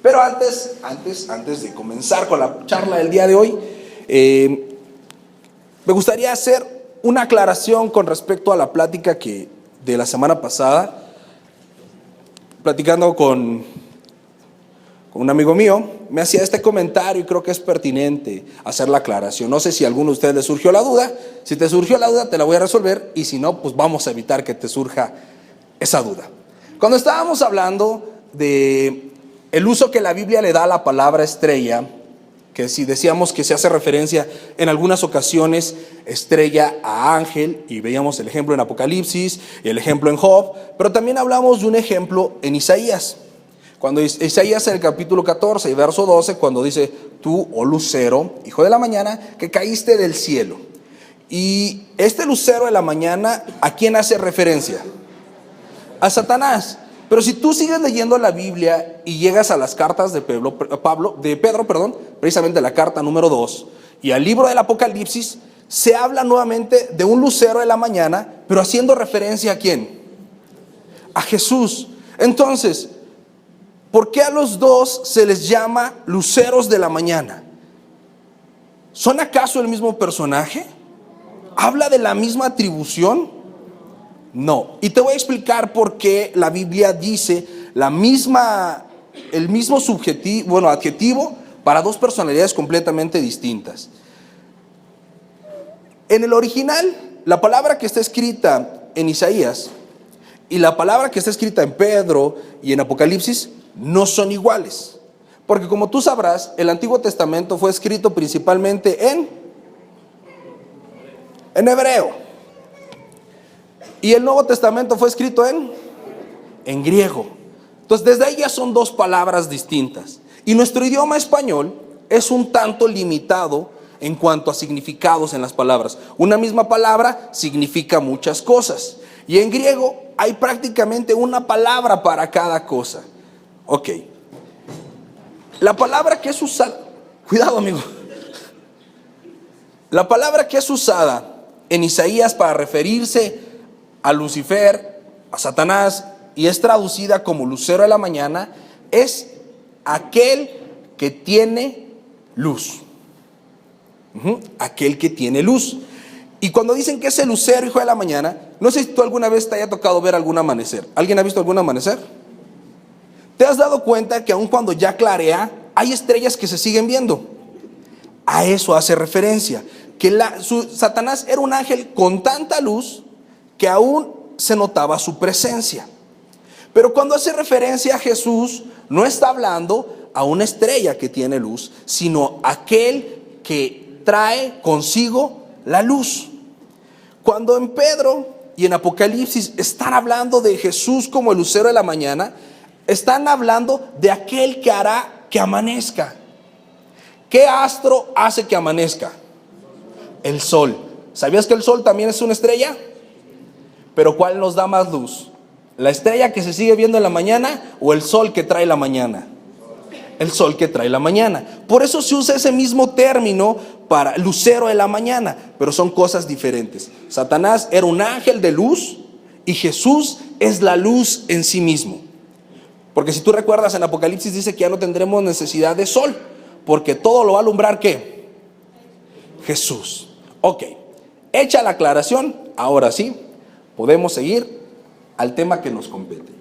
Pero antes de comenzar con la charla del día de hoy, me gustaría hacer una aclaración con respecto a la plática de la semana pasada, platicando con un amigo mío, me hacía este comentario y creo que es pertinente hacer la aclaración. No sé si a alguno de ustedes le surgió la duda. Si te surgió la duda, te la voy a resolver, y si no, pues vamos a evitar que te surja esa duda. Cuando estábamos hablando de el uso que la Biblia le da a la palabra estrella, que si decíamos que se hace referencia en algunas ocasiones estrella a ángel, y veíamos el ejemplo en Apocalipsis y el ejemplo en Job, pero también hablamos de un ejemplo en Isaías. Cuando Isaías en el capítulo 14 y verso 12, cuando dice: tú, oh lucero, hijo de la mañana, que caíste del cielo. Y este lucero de la mañana, ¿a quién hace referencia? A Satanás. Pero si tú sigues leyendo la Biblia y llegas a las cartas de Pedro, precisamente la carta número 2, y al libro del Apocalipsis, se habla nuevamente de un lucero de la mañana, pero haciendo referencia ¿a quién? A Jesús. Entonces, ¿por qué a los dos se les llama luceros de la mañana? ¿Son acaso el mismo personaje? ¿Habla de la misma atribución? No. Y te voy a explicar por qué la Biblia dice el mismo adjetivo para dos personalidades completamente distintas. En el original, la palabra que está escrita en Isaías y la palabra que está escrita en Pedro y en Apocalipsis no son iguales. Porque como tú sabrás, el Antiguo Testamento fue escrito principalmente en hebreo. Y el Nuevo Testamento fue escrito en griego. Entonces desde ahí ya son dos palabras distintas. Y nuestro idioma español es un tanto limitado en cuanto a significados en las palabras. Una misma palabra significa muchas cosas. Y en griego hay prácticamente una palabra para cada cosa. Ok. La palabra que es usada, cuidado amigo. La palabra que es usada en Isaías para referirse a Lucifer, a Satanás, y es traducida como lucero de la mañana, es aquel que tiene luz. Aquel que tiene luz. Y cuando dicen que es el lucero, hijo de la mañana, no sé si tú alguna vez te haya tocado ver algún amanecer. ¿Alguien ha visto algún amanecer? ¿Te has dado cuenta que aun cuando ya clarea, hay estrellas que se siguen viendo? A eso hace referencia, que Satanás era un ángel con tanta luz que aún se notaba su presencia. Pero cuando hace referencia a Jesús, no está hablando a una estrella que tiene luz, sino aquel que trae consigo la luz. Cuando en Pedro y en Apocalipsis están hablando de Jesús como el lucero de la mañana, están hablando de aquel que hará que amanezca. ¿Qué astro hace que amanezca? El sol. ¿Sabías que el sol también es una estrella? Pero ¿cuál nos da más luz? ¿La estrella que se sigue viendo en la mañana o el sol que trae la mañana? El sol que trae la mañana. Por eso se usa ese mismo término para lucero de la mañana, pero son cosas diferentes. Satanás era un ángel de luz y Jesús es la luz en sí mismo. Porque si tú recuerdas, en Apocalipsis dice que ya no tendremos necesidad de sol, porque todo lo va a alumbrar ¿qué? Jesús. Ok, hecha la aclaración, ahora sí podemos seguir al tema que nos compete.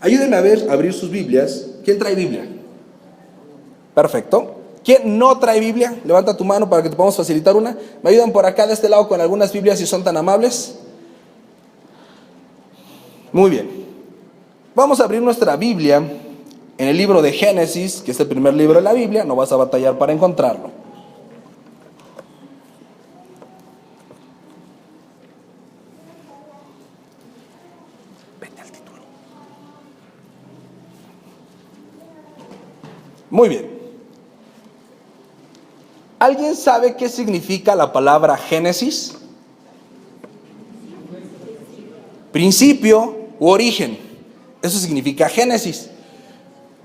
Ayúdenme a abrir sus Biblias. ¿Quién trae Biblia? Perfecto. ¿Quién no trae Biblia? Levanta tu mano para que te podamos facilitar una. ¿Me ayudan por acá de este lado con algunas Biblias si son tan amables? Muy bien. Vamos a abrir nuestra Biblia en el libro de Génesis, que es el primer libro de la Biblia. No vas a batallar para encontrarlo. Muy bien. ¿Alguien sabe qué significa la palabra Génesis? Principio u origen. Eso significa Génesis.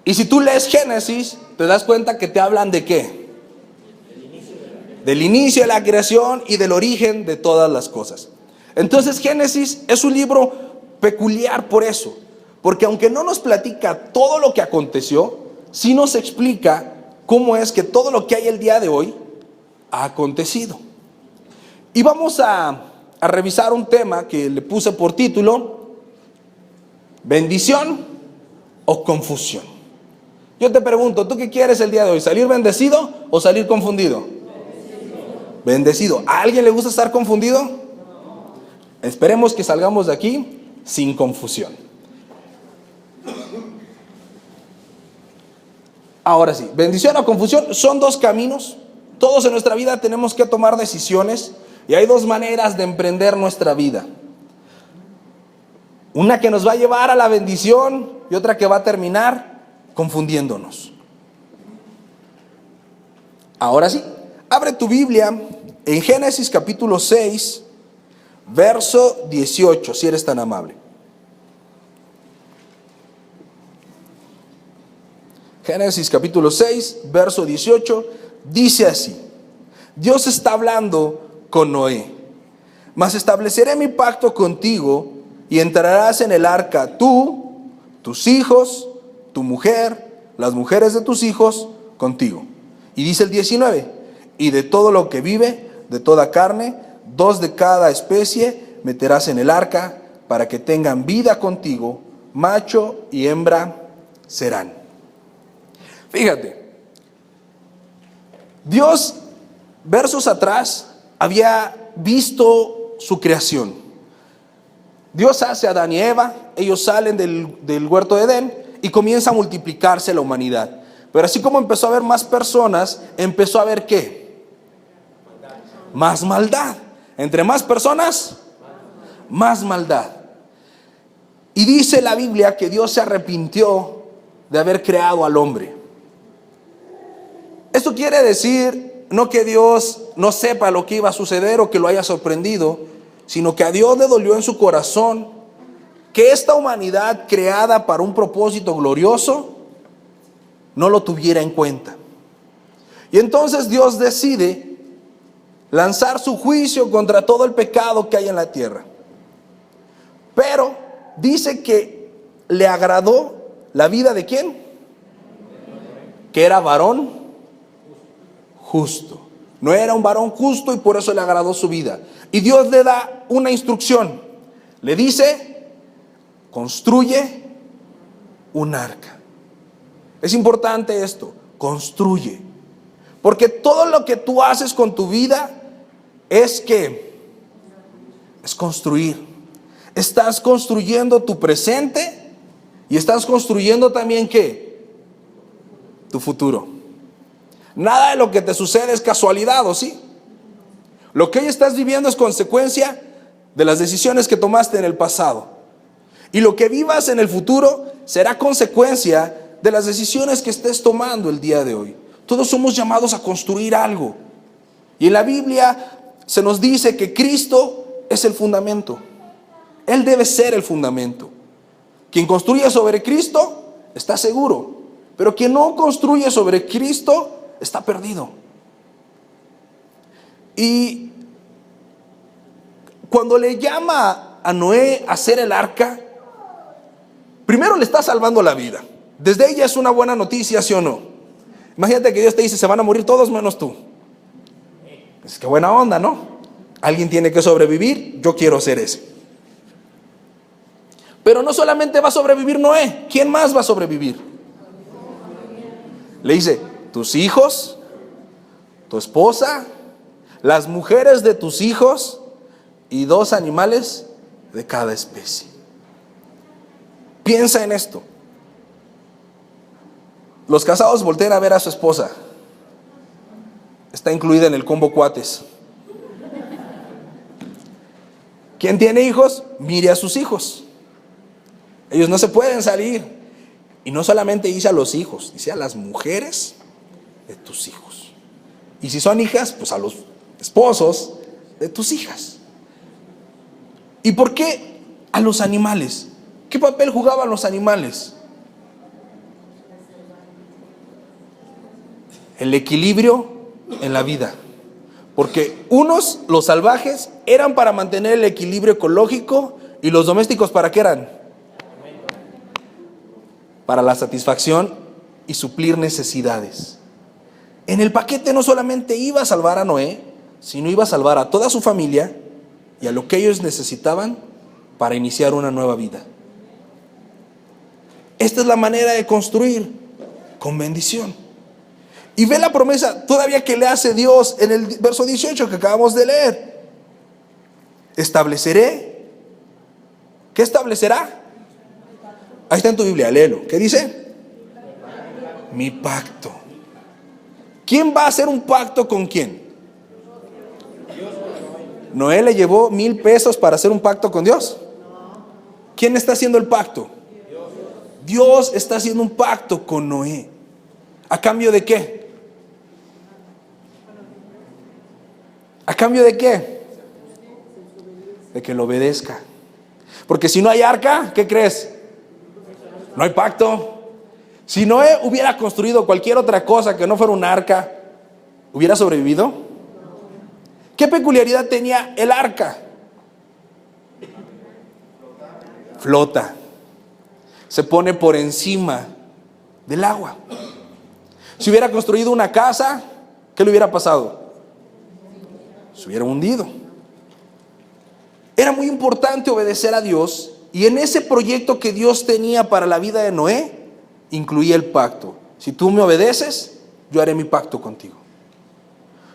Y si tú lees Génesis, te das cuenta que te hablan de ¿qué? Del inicio de la creación y del origen de todas las cosas. Entonces Génesis es un libro peculiar por eso, Porque aunque no nos platica todo lo que aconteció, sí nos explica cómo es que todo lo que hay el día de hoy ha acontecido. Y vamos a revisar un tema que le puse por título: bendición o confusión. Yo te pregunto, ¿tú qué quieres el día de hoy? ¿Salir bendecido o salir confundido? Bendecido. ¿A alguien le gusta estar confundido? Esperemos que salgamos de aquí sin confusión. Ahora sí, bendición o confusión son dos caminos. Todos en nuestra vida tenemos que tomar decisiones y hay dos maneras de emprender nuestra vida. Una que nos va a llevar a la bendición y otra que va a terminar confundiéndonos. Ahora sí, abre tu Biblia en Génesis capítulo 6, verso 18, si eres tan amable. Génesis capítulo 6, verso 18, dice así: Dios está hablando con Noé. Mas estableceré mi pacto contigo y entrarás en el arca tú, tus hijos, tu mujer, las mujeres de tus hijos contigo. Y dice el 19, y de todo lo que vive, de toda carne, 2 de cada especie meterás en el arca para que tengan vida contigo, macho y hembra serán. Fíjate, Dios, versos atrás, había visto su creación. Dios hace a Adán y Eva, ellos salen del huerto de Edén y comienza a multiplicarse la humanidad. Pero así como empezó a haber más personas, empezó a haber ¿qué? Más maldad. Entre más personas, más maldad. Y dice la Biblia que Dios se arrepintió de haber creado al hombre. Esto quiere decir no que Dios no sepa lo que iba a suceder o que lo haya sorprendido, sino que a Dios le dolió en su corazón que esta humanidad creada para un propósito glorioso no lo tuviera en cuenta. Y entonces Dios decide lanzar su juicio contra todo el pecado que hay en la tierra. Pero dice que le agradó la vida de ¿quién? Que era varón justo. No era un varón justo y por eso le agradó su vida. Y Dios le da una instrucción. Le dice: construye un arca. Es importante esto, construye. Porque todo lo que tú haces con tu vida es construir. Estás construyendo tu presente y estás construyendo también ¿qué? Tu futuro. Nada de lo que te sucede es casualidad, ¿o sí? Lo que hoy estás viviendo es consecuencia de las decisiones que tomaste en el pasado. Y lo que vivas en el futuro será consecuencia de las decisiones que estés tomando el día de hoy. Todos somos llamados a construir algo. Y en la Biblia se nos dice que Cristo es el fundamento. Él debe ser el fundamento. Quien construye sobre Cristo está seguro. Pero quien no construye sobre Cristo está perdido. Y cuando le llama a Noé a hacer el arca, primero le está salvando la vida. Desde ella es una buena noticia, ¿sí o no? Imagínate que Dios te dice: se van a morir todos menos tú. Es que buena onda, ¿no? Alguien tiene que sobrevivir, yo quiero ser ese. Pero no solamente va a sobrevivir Noé, ¿quién más va a sobrevivir? Le dice: tus hijos, tu esposa, las mujeres de tus hijos y 2 animales de cada especie. Piensa en esto. Los casados volteen a ver a su esposa. Está incluida en el combo cuates. ¿Quién tiene hijos? Mire a sus hijos. Ellos no se pueden salir. Y no solamente dice a los hijos, dice a las mujeres de tus hijos. Y si son hijas, pues a los esposos de tus hijas. ¿Y por qué a los animales? ¿Qué papel jugaban los animales? El equilibrio en la vida. Porque unos, los salvajes, eran para mantener el equilibrio ecológico, y los domésticos, ¿para qué eran? para la satisfacción y suplir necesidades. En el paquete no solamente iba a salvar a Noé, sino iba a salvar a toda su familia y a lo que ellos necesitaban para iniciar una nueva vida. Esta es la manera de construir con bendición. Y ve la promesa todavía que le hace Dios en el verso 18 que acabamos de leer. Estableceré. ¿Qué establecerá? Ahí está en tu Biblia, léelo. ¿Qué dice? Mi pacto. ¿Quién va a hacer un pacto con quién? ¿Noé le llevó 1,000 pesos para hacer un pacto con Dios? ¿Quién está haciendo el pacto? Dios está haciendo un pacto con Noé. ¿A cambio de qué? ¿A cambio de qué? De que lo obedezca. Porque si no hay arca, ¿qué crees? No hay pacto. Si Noé hubiera construido cualquier otra cosa que no fuera un arca, ¿hubiera sobrevivido? ¿Qué peculiaridad tenía el arca? Flota. Se pone por encima del agua. Si hubiera construido una casa, ¿qué le hubiera pasado? Se hubiera hundido. Era muy importante obedecer a Dios, y en ese proyecto que Dios tenía para la vida de Noé, incluía el pacto. Si tú me obedeces, yo haré mi pacto contigo.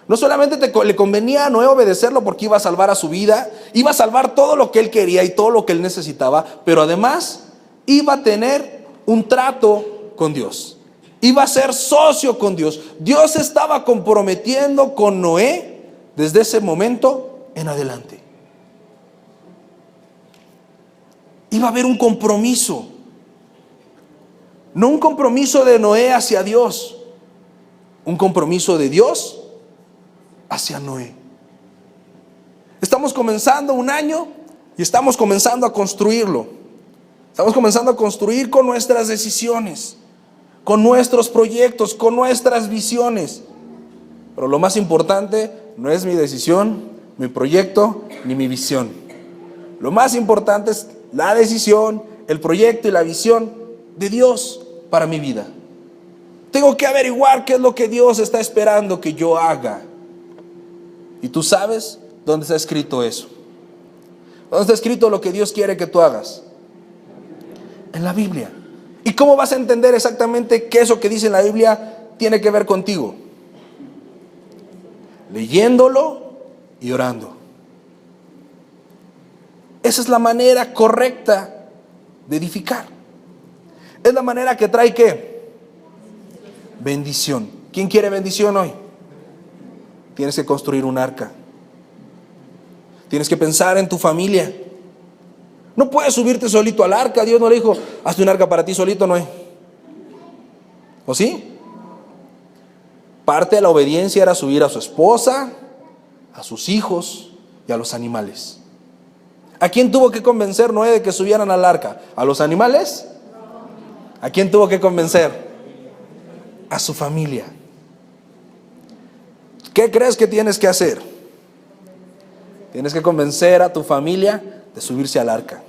No solamente le convenía a Noé obedecerlo porque iba a salvar a su vida, iba a salvar todo lo que él quería y todo lo que él necesitaba, pero además iba a tener un trato con Dios. Iba a ser socio con Dios. Dios se estaba comprometiendo con Noé desde ese momento en adelante. Iba a haber un compromiso. No un compromiso de Noé hacia Dios, un compromiso de Dios hacia Noé. Estamos comenzando un año y estamos comenzando a construirlo. Estamos comenzando a construir con nuestras decisiones, con nuestros proyectos, con nuestras visiones. Pero lo más importante no es mi decisión, mi proyecto, ni mi visión. Lo más importante es la decisión, el proyecto y la visión de Dios para mi vida. Tengo que averiguar qué es lo que Dios está esperando que yo haga. ¿Y tú sabes dónde está escrito eso? ¿Dónde está escrito lo que Dios quiere que tú hagas? En la Biblia. ¿Y cómo vas a entender exactamente qué eso que dice en la Biblia tiene que ver contigo? Leyéndolo y orando. Esa es la manera correcta de edificar. Es la manera que trae ¿qué? Bendición. ¿Quién quiere bendición hoy? Tienes que construir un arca. Tienes que pensar en tu familia. No puedes subirte solito al arca. Dios no le dijo, hazte un arca para ti solito, ¿no? ¿O sí? Parte de la obediencia era subir a su esposa, a sus hijos y a los animales. ¿A quién tuvo que convencer Noé de que subieran al arca? ¿A los animales? ¿A quién tuvo que convencer? A su familia. ¿Qué crees que tienes que hacer? Tienes que convencer a tu familia de subirse al arca.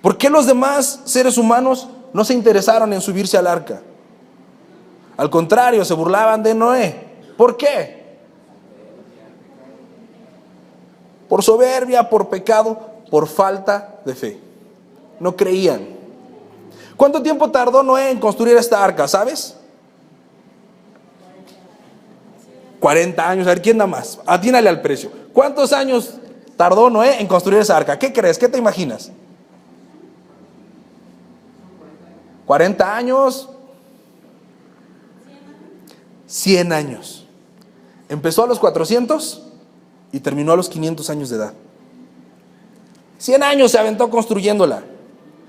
¿Por qué los demás seres humanos no se interesaron en subirse al arca? Al contrario, se burlaban de Noé. ¿Por qué? Por soberbia, por pecado, por falta de fe. No creían. ¿Cuánto tiempo tardó Noé en construir esta arca, sabes? 40 años. A ver, ¿quién da más? Atínale al precio. ¿Cuántos años tardó Noé en construir esa arca? ¿Qué crees? ¿Qué te imaginas? 40 años. 100 años. Empezó a los 400 y terminó a los 500 años de edad. 100 años se aventó construyéndola.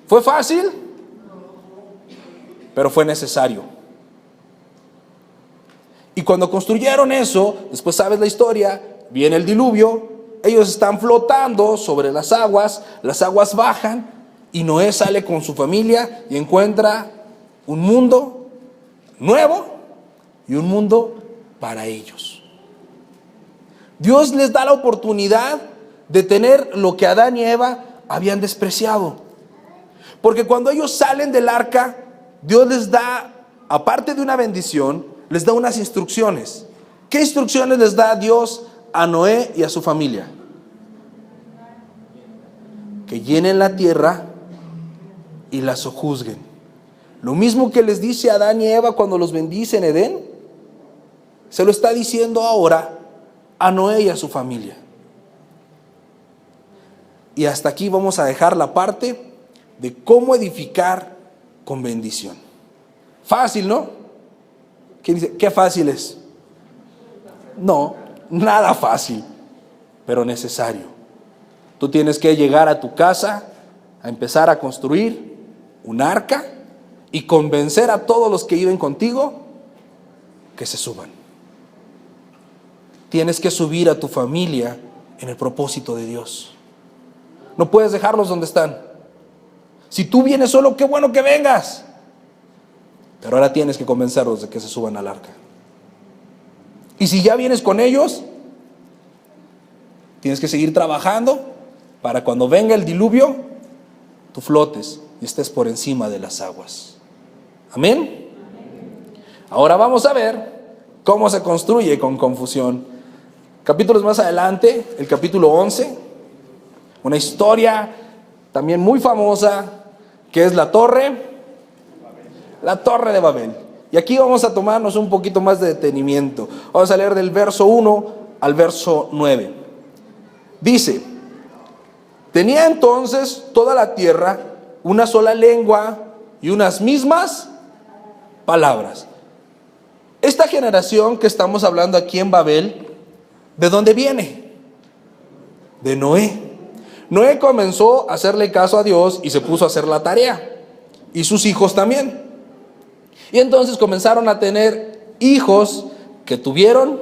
¿Fue fácil? Pero fue necesario. Y cuando construyeron eso, después sabes la historia, viene el diluvio, ellos están flotando sobre las aguas bajan y Noé sale con su familia y encuentra un mundo nuevo y un mundo para ellos. Dios les da la oportunidad de tener lo que Adán y Eva habían despreciado. Porque cuando ellos salen del arca, Dios les da, aparte de una bendición, les da unas instrucciones. ¿Qué instrucciones les da Dios a Noé y a su familia? Que llenen la tierra y la sojuzguen. Lo mismo que les dice a Adán y Eva cuando los bendice en Edén, se lo está diciendo ahora a Noé y a su familia. Y hasta aquí vamos a dejar la parte de cómo edificar con bendición. Fácil, ¿no? ¿Quién dice, qué fácil es? No, nada fácil, pero necesario. Tú tienes que llegar a tu casa, a empezar a construir un arca y convencer a todos los que viven contigo que se suban. Tienes que subir a tu familia en el propósito de Dios. No puedes dejarlos donde están. Si tú vienes solo, qué bueno que vengas. Pero ahora tienes que convencerlos de que se suban al arca. Y si ya vienes con ellos, tienes que seguir trabajando para cuando venga el diluvio, tú flotes y estés por encima de las aguas. Amén. Ahora vamos a ver cómo se construye con confusión. Capítulos más adelante, el capítulo 11, una historia también muy famosa, que es la torre de Babel. Y aquí vamos a tomarnos un poquito más de detenimiento. Vamos a leer del verso 1 al verso 9. Dice: tenía entonces toda la tierra una sola lengua y unas mismas palabras. Esta generación que estamos hablando aquí en Babel, ¿de dónde viene? De Noé. Noé comenzó a hacerle caso a Dios y se puso a hacer la tarea. Y sus hijos también. Y entonces comenzaron a tener hijos que tuvieron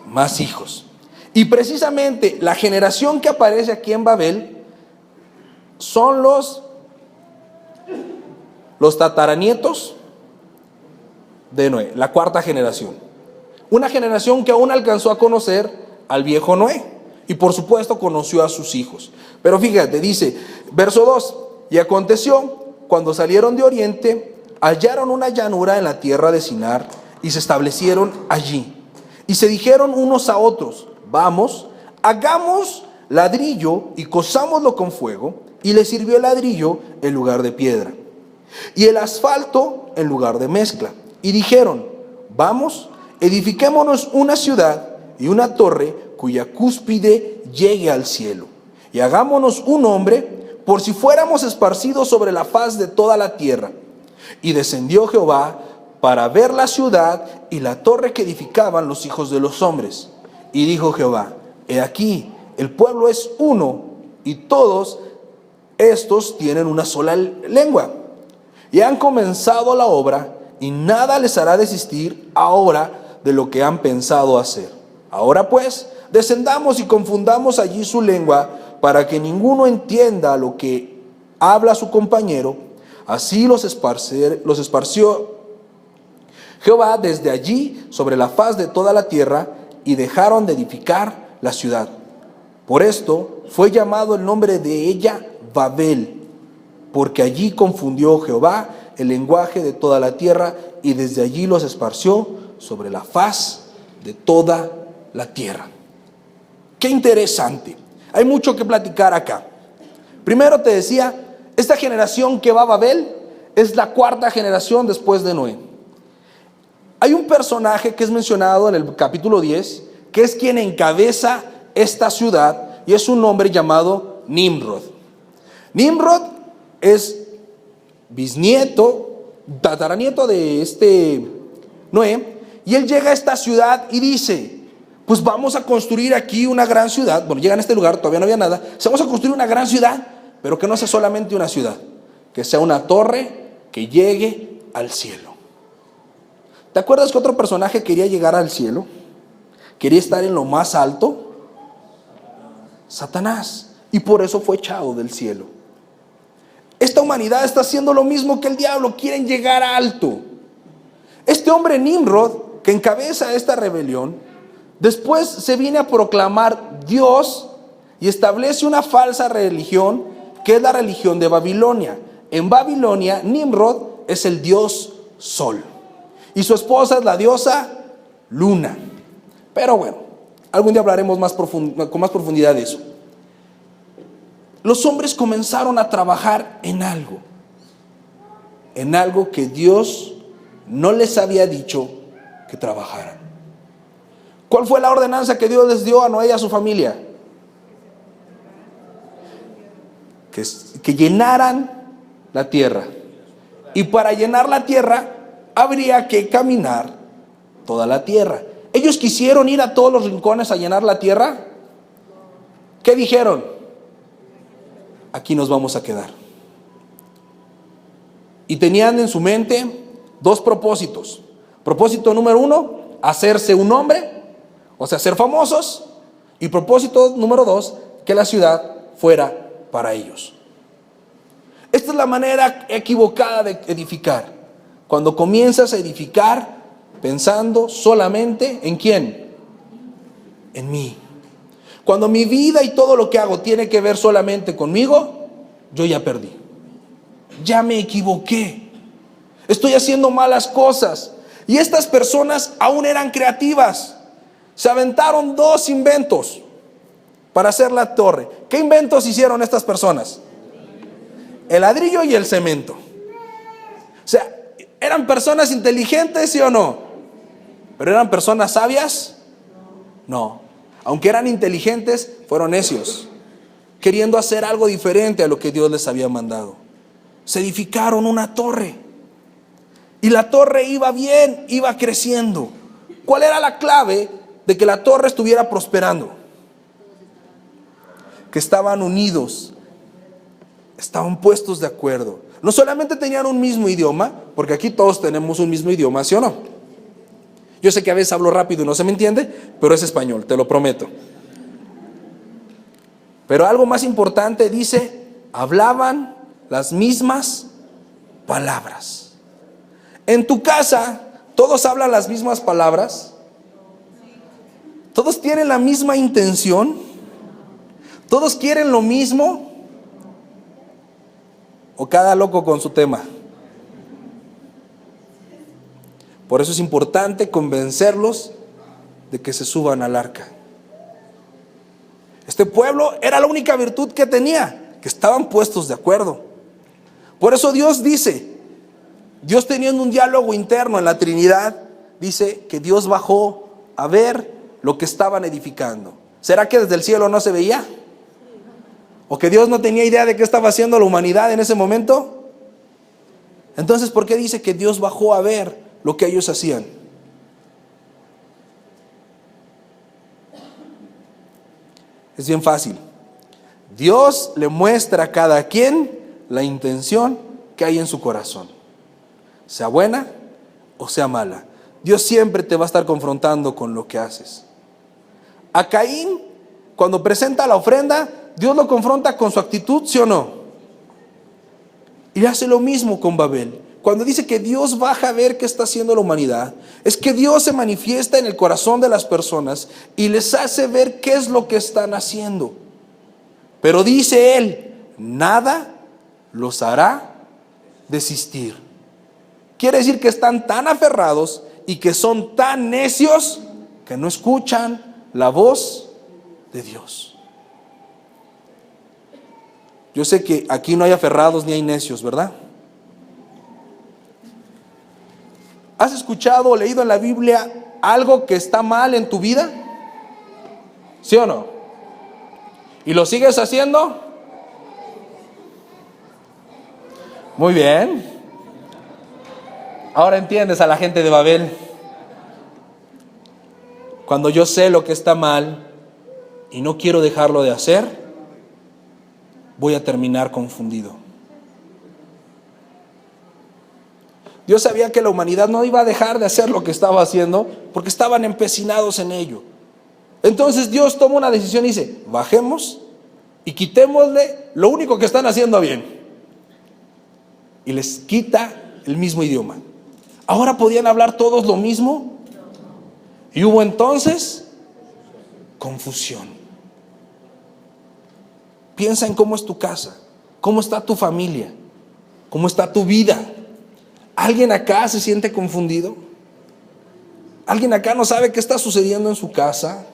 más hijos. Y precisamente la generación que aparece aquí en Babel son los tataranietos de Noé, la cuarta generación. Una generación que aún alcanzó a conocer al viejo Noé. Y por supuesto conoció a sus hijos. Pero fíjate, dice, verso 2, y aconteció, cuando salieron de oriente, hallaron una llanura en la tierra de Sinar, y se establecieron allí. Y se dijeron unos a otros, vamos, hagamos ladrillo y cozámoslo con fuego, y le sirvió el ladrillo en lugar de piedra, y el asfalto en lugar de mezcla. Y dijeron, vamos, edifiquémonos una ciudad y una torre cuya cúspide llegue al cielo, y hagámonos un nombre por si fuéramos esparcidos sobre la faz de toda la tierra. Y descendió Jehová para ver la ciudad y la torre que edificaban los hijos de los hombres. Y dijo Jehová, he aquí, el pueblo es uno, y todos estos tienen una sola lengua. Y han comenzado la obra, y nada les hará desistir ahora de lo que han pensado hacer. Ahora pues, descendamos y confundamos allí su lengua, para que ninguno entienda lo que habla su compañero. Así los esparció Jehová desde allí sobre la faz de toda la tierra, y dejaron de edificar la ciudad. Por esto fue llamado el nombre de ella Babel, porque allí confundió Jehová el lenguaje de toda la tierra, y desde allí los esparció sobre la faz de toda la tierra. Qué interesante. Hay mucho que platicar acá. Primero te decía, esta generación que va a Babel es la cuarta generación después de Noé. Hay un personaje que es mencionado en el capítulo 10, que es quien encabeza esta ciudad, y es un hombre llamado Nimrod. Nimrod es bisnieto, tataranieto de este Noé, y él llega a esta ciudad y dice, pues vamos a construir aquí una gran ciudad. Bueno, llegan a este lugar, todavía no había nada. Vamos a construir una gran ciudad, pero que no sea solamente una ciudad, que sea una torre que llegue al cielo. ¿Te acuerdas que otro personaje quería llegar al cielo? Quería estar en lo más alto. Satanás. Y por eso fue echado del cielo. Esta humanidad está haciendo lo mismo que el diablo, quieren llegar alto. Este hombre Nimrod, que encabeza esta rebelión, después se viene a proclamar Dios y establece una falsa religión, que es la religión de Babilonia. En Babilonia, Nimrod es el dios Sol y su esposa es la diosa Luna. Pero bueno, algún día hablaremos con más profundidad de eso. Los hombres comenzaron a trabajar en algo que Dios no les había dicho que trabajaran. ¿Cuál fue la ordenanza que Dios les dio a Noé y a su familia? Que llenaran la tierra. Y para llenar la tierra habría que caminar toda la tierra. Ellos quisieron ir a todos los rincones a llenar la tierra. ¿Qué dijeron? Aquí nos vamos a quedar. Y tenían en su mente dos propósitos. Propósito número 1, hacerse un nombre, o sea, ser famosos. Y propósito número 2, que la ciudad fuera para ellos. Esta es la manera equivocada de edificar. Cuando comienzas a edificar pensando solamente ¿en quién? En mí. Cuando mi vida y todo lo que hago tiene que ver solamente conmigo, yo ya perdí. Ya me equivoqué. Estoy haciendo malas cosas. Y estas personas aún eran creativas. Se aventaron 2 inventos para hacer la torre. ¿Qué inventos hicieron estas personas? El ladrillo y el cemento. O sea, ¿eran personas inteligentes, sí o no? ¿Pero eran personas sabias? No. Aunque eran inteligentes, fueron necios, queriendo hacer algo diferente a lo que Dios les había mandado. Se edificaron una torre. Y la torre iba bien, iba creciendo. ¿Cuál era la clave de que la torre estuviera prosperando? Que estaban unidos, estaban puestos de acuerdo. No solamente tenían un mismo idioma, porque aquí todos tenemos un mismo idioma, ¿sí o no? Yo sé que a veces hablo rápido y no se me entiende, pero es español, te lo prometo. Pero algo más importante dice, hablaban las mismas palabras. En tu casa, ¿todos hablan las mismas palabras? ¿Todos tienen la misma intención? ¿Todos quieren lo mismo? ¿O cada loco con su tema? Por eso es importante convencerlos de que se suban al arca. Este pueblo era la única virtud que tenía, que estaban puestos de acuerdo. Por eso Dios dice, Dios teniendo un diálogo interno en la Trinidad, dice que Dios bajó a ver lo que estaban edificando. ¿Será que desde el cielo no se veía? ¿O que Dios no tenía idea de qué estaba haciendo la humanidad en ese momento? Entonces, ¿por qué dice que Dios bajó a ver lo que ellos hacían? Es bien fácil. Dios le muestra a cada quien la intención que hay en su corazón, sea buena o sea mala. Dios siempre te va a estar confrontando con lo que haces. A Caín, cuando presenta la ofrenda, Dios lo confronta con su actitud, ¿sí o no? Y hace lo mismo con Babel. Cuando dice que Dios baja a ver qué está haciendo la humanidad, es que Dios se manifiesta en el corazón de las personas y les hace ver qué es lo que están haciendo. Pero dice Él, nada los hará desistir. Quiere decir que están tan aferrados y que son tan necios que no escuchan la voz de Dios. Yo sé que aquí no hay aferrados ni hay necios, ¿verdad? ¿Has escuchado o leído en la Biblia algo que está mal en tu vida? ¿Sí o no? ¿Y lo sigues haciendo? Muy bien. Ahora entiendes a la gente de Babel. Cuando yo sé lo que está mal y no quiero dejarlo de hacer, voy a terminar confundido. Dios sabía que la humanidad no iba a dejar de hacer lo que estaba haciendo porque estaban empecinados en ello. Entonces Dios toma una decisión y dice, bajemos y quitémosle lo único que están haciendo bien. Y les quita el mismo idioma. ¿Ahora podían hablar todos lo mismo? Y hubo entonces confusión. Piensa en cómo es tu casa, cómo está tu familia, cómo está tu vida. ¿Alguien acá se siente confundido? ¿Alguien acá no sabe qué está sucediendo en su casa?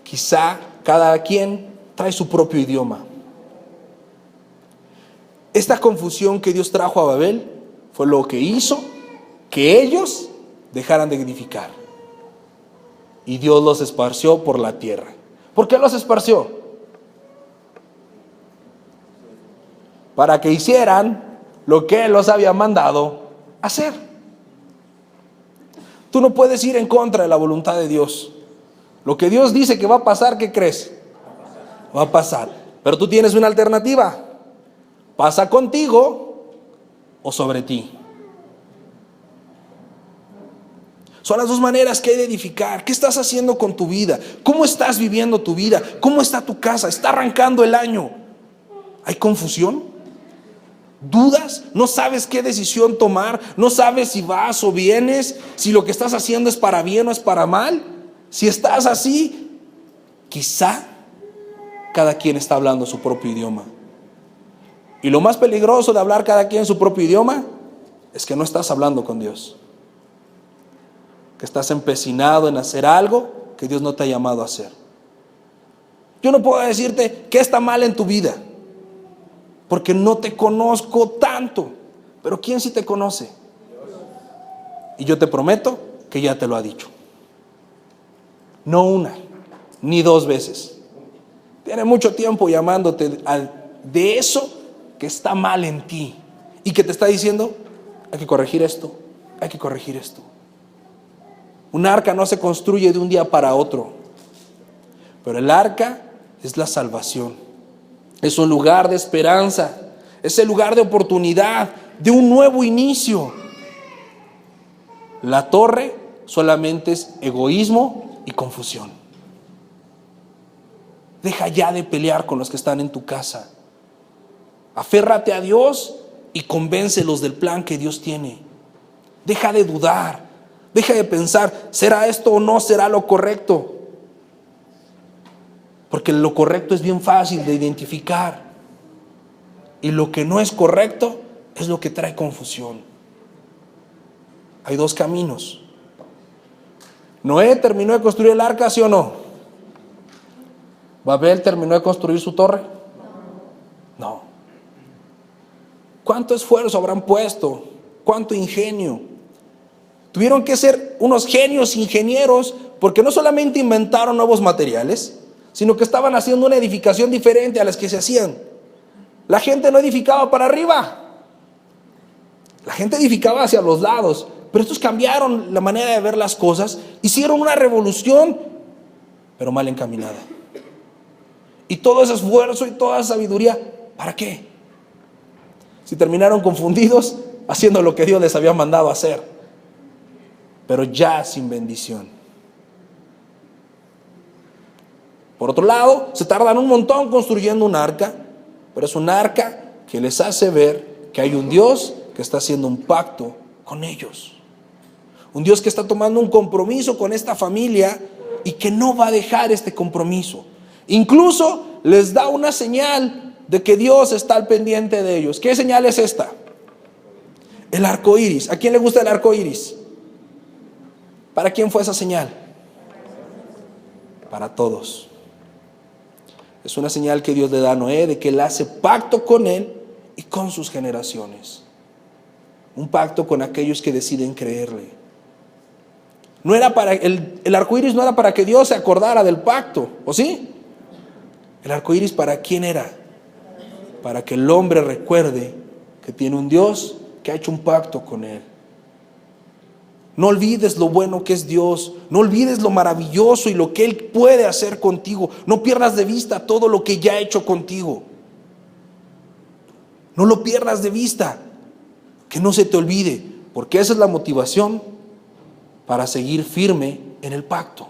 Quizá cada quien trae su propio idioma. Esta confusión que Dios trajo a Babel fue lo que hizo que ellos dejaran de edificar. Y Dios los esparció por la tierra. ¿Por qué los esparció? Para que hicieran lo que Él los había mandado hacer. Tú no puedes ir en contra de la voluntad de Dios. Lo que Dios dice que va a pasar, ¿qué crees? Va a pasar. Pero tú tienes una alternativa. ¿Pasa contigo o sobre ti? Son las dos maneras que hay de edificar. ¿Qué estás haciendo con tu vida? ¿Cómo estás viviendo tu vida? ¿Cómo está tu casa? ¿Está arrancando el año? ¿Hay confusión? ¿Dudas? ¿No sabes qué decisión tomar? ¿No sabes si vas o vienes? ¿Si lo que estás haciendo es para bien o es para mal? Si estás así, quizá cada quien está hablando su propio idioma. Y lo más peligroso de hablar cada quien su propio idioma es que no estás hablando con Dios. Que estás empecinado en hacer algo que Dios no te ha llamado a hacer. Yo no puedo decirte qué está mal en tu vida, porque no te conozco tanto. Pero ¿quién sí te conoce? Y yo te prometo que ya te lo ha dicho. No una, ni dos veces. Tiene mucho tiempo llamándote de eso que está mal en ti y que te está diciendo, hay que corregir esto, hay que corregir esto. Un arca no se construye de un día para otro, pero el arca es la salvación. Es un lugar de esperanza, es el lugar de oportunidad, de un nuevo inicio. La torre solamente es egoísmo y confusión. Deja ya de pelear con los que están en tu casa. Aférrate a Dios y convéncelos del plan que Dios tiene. Deja de dudar, deja de pensar, ¿será esto o no será lo correcto? Porque lo correcto es bien fácil de identificar. Y lo que no es correcto es lo que trae confusión. Hay dos caminos. Noé terminó de construir el arca, ¿sí o no? ¿Babel terminó de construir su torre? No. ¿Cuánto esfuerzo habrán puesto? ¿Cuánto ingenio? Tuvieron que ser unos genios ingenieros, porque no solamente inventaron nuevos materiales, sino que estaban haciendo una edificación diferente a las que se hacían. La gente no edificaba para arriba, la gente edificaba hacia los lados, pero estos cambiaron la manera de ver las cosas, hicieron una revolución, pero mal encaminada. Y todo ese esfuerzo y toda esa sabiduría, ¿para qué? Si terminaron confundidos haciendo lo que Dios les había mandado hacer, pero ya sin bendición. Por otro lado, se tardan un montón construyendo un arca, pero es un arca que les hace ver que hay un Dios que está haciendo un pacto con ellos. Un Dios que está tomando un compromiso con esta familia y que no va a dejar este compromiso. Incluso les da una señal de que Dios está al pendiente de ellos. ¿Qué señal es esta? El arco iris. ¿A quién le gusta el arco iris? ¿Para quién fue esa señal? Para todos. Es una señal que Dios le da a Noé de que Él hace pacto con él y con sus generaciones. Un pacto con aquellos que deciden creerle. No era para el arco iris no era para que Dios se acordara del pacto, ¿o sí? El arco iris, ¿para quién era? Para que el hombre recuerde que tiene un Dios que ha hecho un pacto con él. No olvides lo bueno que es Dios. No olvides lo maravilloso y lo que Él puede hacer contigo. No pierdas de vista todo lo que ya ha hecho contigo. No lo pierdas de vista. Que no se te olvide, porque esa es la motivación para seguir firme en el pacto.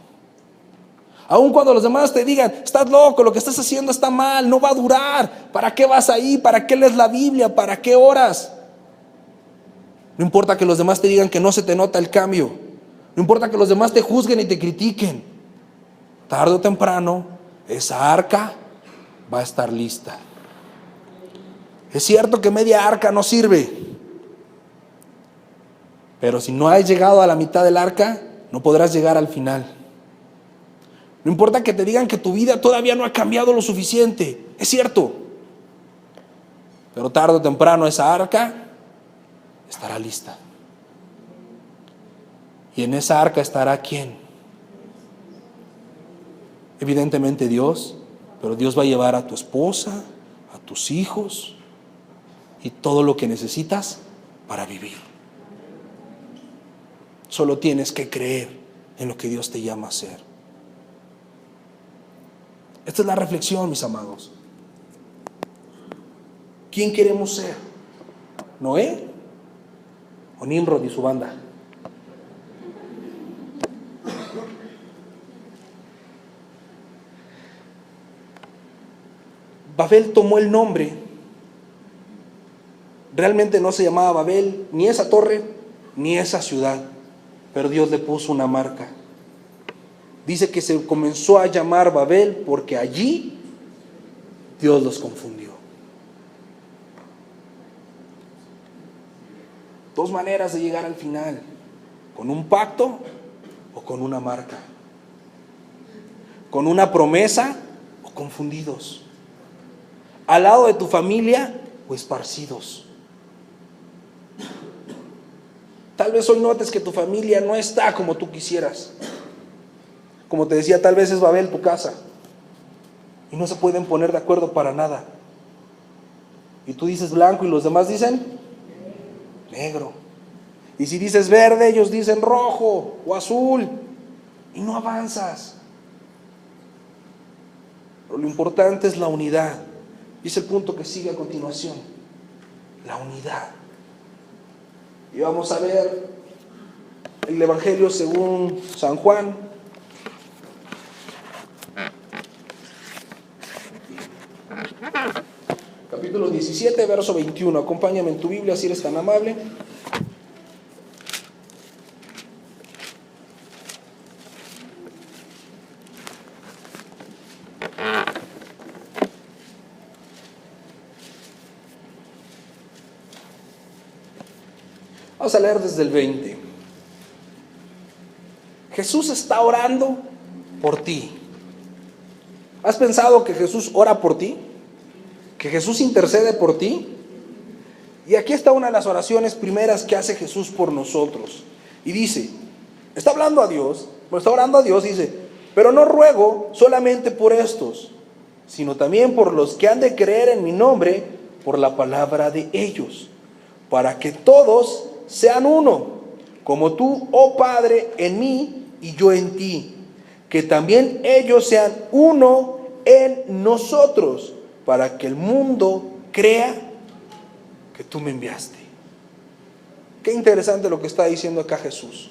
Aun cuando los demás te digan, estás loco, lo que estás haciendo está mal, no va a durar. ¿Para qué vas ahí? ¿Para qué lees la Biblia? ¿Para qué oras? No importa que los demás te digan que no se te nota el cambio. No importa que los demás te juzguen y te critiquen. Tarde o temprano, esa arca va a estar lista. Es cierto que media arca no sirve. Pero si no has llegado a la mitad del arca, no podrás llegar al final. No importa que te digan que tu vida todavía no ha cambiado lo suficiente, es cierto. Pero tarde o temprano esa arca estará lista. Y en esa arca estará ¿quién? Evidentemente Dios, pero Dios va a llevar a tu esposa, a tus hijos y todo lo que necesitas para vivir. Solo tienes que creer en lo que Dios te llama a hacer. Esta es la reflexión, mis amados. ¿Quién queremos ser? ¿Noé o Nimrod y su banda? Babel tomó el nombre. Realmente no se llamaba Babel, ni esa torre, ni esa ciudad, pero Dios le puso una marca. Dice que se comenzó a llamar Babel porque allí Dios los confundió. Dos maneras de llegar al final: con un pacto o con una marca, con una promesa o confundidos, al lado de tu familia o esparcidos. Tal vez hoy notes que tu familia no está como tú quisieras. Como te decía, tal vez es Babel tu casa y no se pueden poner de acuerdo para nada. Y tú dices blanco y los demás dicen negro. Y si dices verde, ellos dicen rojo o azul y no avanzas. Pero lo importante es la unidad. Y es el punto que sigue a continuación: la unidad. Y vamos a ver el Evangelio según San Juan. Capítulo 17, verso 21. Acompáñame en tu Biblia si eres tan amable. Vamos a leer desde el 20. Jesús está orando por ti. ¿Has pensado que Jesús ora por ti? ¿Que Jesús intercede por ti? Y aquí está una de las oraciones primeras que hace Jesús por nosotros. Y dice, está hablando a Dios, está orando a Dios y dice: pero no ruego solamente por estos, sino también por los que han de creer en mi nombre por la palabra de ellos, para que todos sean uno, como tú, oh Padre, en mí y yo en ti, que también ellos sean uno en nosotros, para que el mundo crea que tú me enviaste. Qué interesante lo que está diciendo acá Jesús.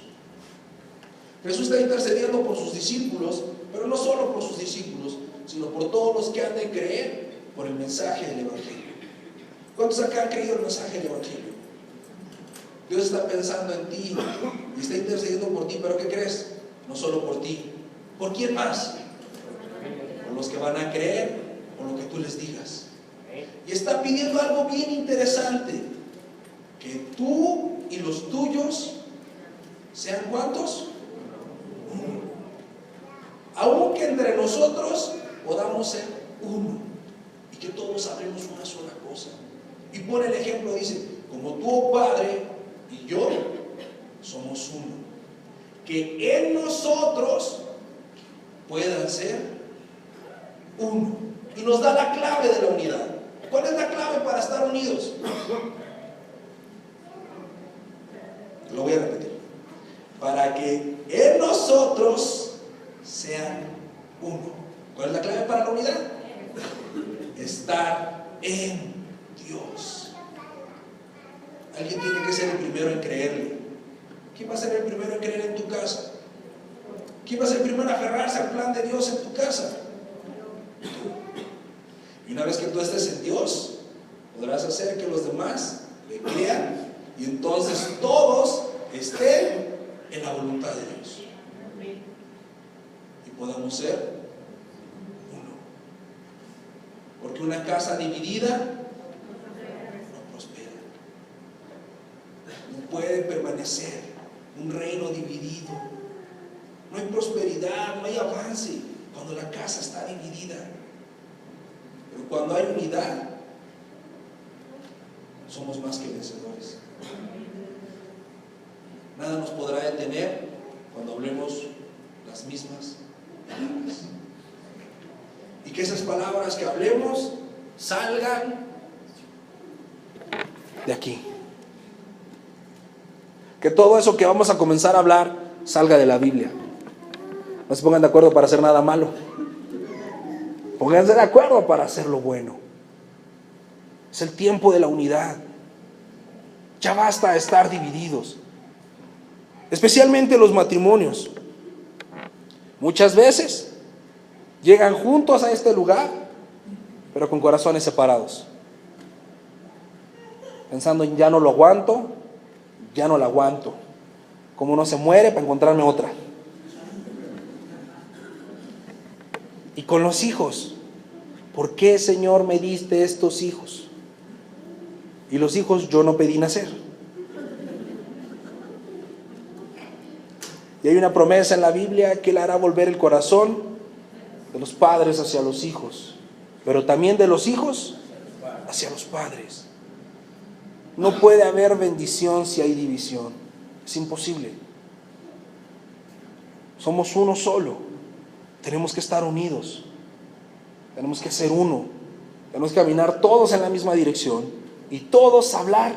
Jesús está intercediendo por sus discípulos, pero no solo por sus discípulos, sino por todos los que han de creer por el mensaje del Evangelio. ¿Cuántos acá han creído el mensaje del Evangelio? Dios está pensando en ti y está intercediendo por ti, pero ¿qué crees? No solo por ti. ¿Por quién más? Por los que van a creer, por lo que tú les digas. Y está pidiendo algo bien interesante: que tú y los tuyos sean ¿cuántos? Uno. Aunque entre nosotros podamos ser uno y que todos hablemos una sola cosa. Y pone el ejemplo, dice: como tú, oh Padre, y yo somos uno, que en nosotros puedan ser uno. Y nos da la clave de la unidad. ¿Cuál es la clave para estar unidos? Lo voy a repetir: para que en nosotros sean uno. ¿Cuál es la clave para la unidad? Estar en Dios. Alguien tiene que ser el primero en creerle. ¿Quién va a ser el primero en creer en tu casa? ¿Quién va a ser el primero en aferrarse al plan de Dios en tu casa? Y una vez que tú estés en Dios, podrás hacer que los demás le crean y entonces todos estén en la voluntad de Dios y podamos ser uno. Porque una casa dividida no prospera. No puede permanecer un reino dividido. No hay prosperidad, no hay avance cuando la casa está dividida. Pero cuando hay unidad, somos más que vencedores. Nada nos podrá detener cuando hablemos las mismas palabras. Y que esas palabras que hablemos salgan de aquí. Que todo eso que vamos a comenzar a hablar salga de la Biblia. No se pongan de acuerdo para hacer nada malo. Pónganse de acuerdo para hacer lo bueno. Es el tiempo de la unidad. Ya basta de estar divididos. Especialmente los matrimonios. Muchas veces llegan juntos a este lugar, pero con corazones separados. Pensando en ya no lo aguanto, ya no la aguanto. Como uno se muere para encontrarme otra. Y con los hijos, ¿por qué, Señor, me diste estos hijos? Y los hijos yo no pedí nacer. Y hay una promesa en la Biblia que Él hará volver el corazón de los padres hacia los hijos, pero también de los hijos hacia los padres. No puede haber bendición si hay división. Es imposible. Somos uno solo. Tenemos que estar unidos. Tenemos que ser uno. Tenemos que caminar todos en la misma dirección y todos hablar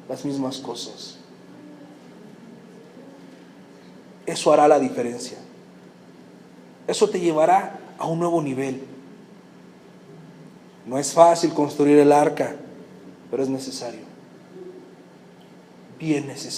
las mismas cosas. Eso hará la diferencia. Eso te llevará a un nuevo nivel. No es fácil construir el arca, pero es necesario. Bien necesario.